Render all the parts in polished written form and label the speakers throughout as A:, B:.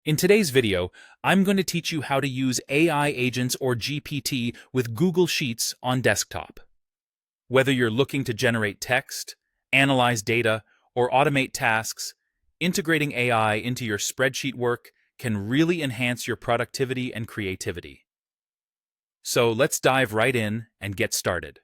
A: In today's video, I'm going to teach you how to use AI agents or GPT with Google Sheets on desktop. Whether you're looking to generate text, analyze data, or automate tasks, integrating AI into your spreadsheet work can really enhance your productivity and creativity. So let's dive right in and get started.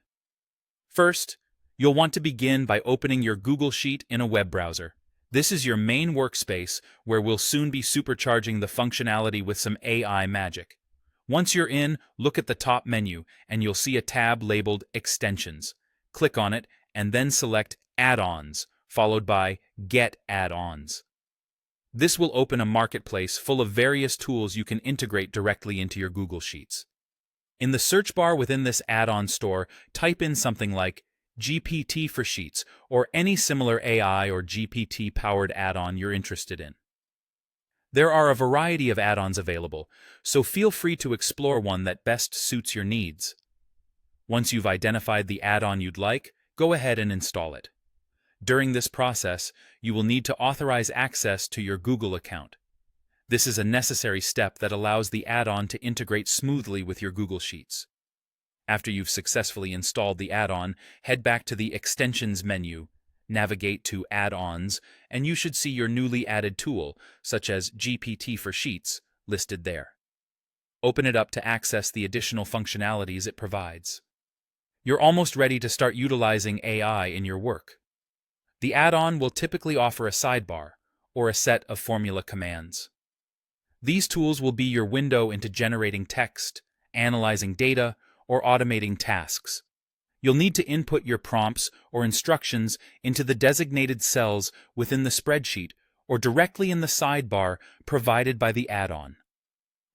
A: First, you'll want to begin by opening your Google Sheet in a web browser. This is your main workspace where we'll soon be supercharging the functionality with some AI magic. Once you're in, look at the top menu and you'll see a tab labeled Extensions. Click on it and then select Add-ons, followed by Get Add-ons. This will open a marketplace full of various tools you can integrate directly into your Google Sheets. In the search bar within this add-on store, type in something like GPT for Sheets, or any similar AI or GPT-powered add-on you're interested in. There are a variety of add-ons available, so feel free to explore one that best suits your needs. Once you've identified the add-on you'd like, go ahead and install it. During this process, you will need to authorize access to your Google account. This is a necessary step that allows the add-on to integrate smoothly with your Google Sheets. After you've successfully installed the add-on, head back to the Extensions menu, navigate to Add-ons, and you should see your newly added tool, such as GPT for Sheets, listed there. Open it up to access the additional functionalities it provides. You're almost ready to start utilizing AI in your work. The add-on will typically offer a sidebar, or a set of formula commands. These tools will be your window into generating text, analyzing data, or automating tasks. You'll need to input your prompts or instructions into the designated cells within the spreadsheet or directly in the sidebar provided by the add-on.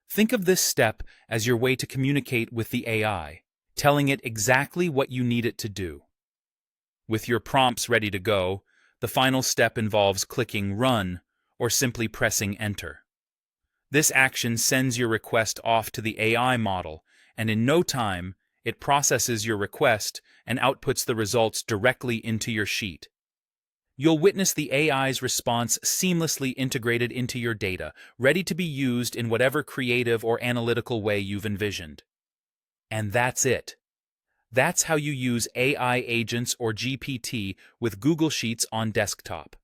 A: Think of this step as your way to communicate with the AI, telling it exactly what you need it to do. With your prompts ready to go, the final step involves clicking Run or simply pressing Enter. This action sends your request off to the AI model, and in no time, it processes your request and outputs the results directly into your sheet. You'll witness the AI's response seamlessly integrated into your data, ready to be used in whatever creative or analytical way you've envisioned. And that's it. That's how you use AI agents or GPT with Google Sheets on desktop.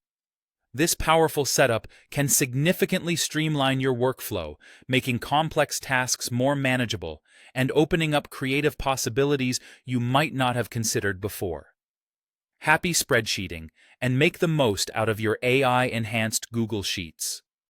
A: This powerful setup can significantly streamline your workflow, making complex tasks more manageable and opening up creative possibilities you might not have considered before. Happy spreadsheeting, and make the most out of your AI-enhanced Google Sheets.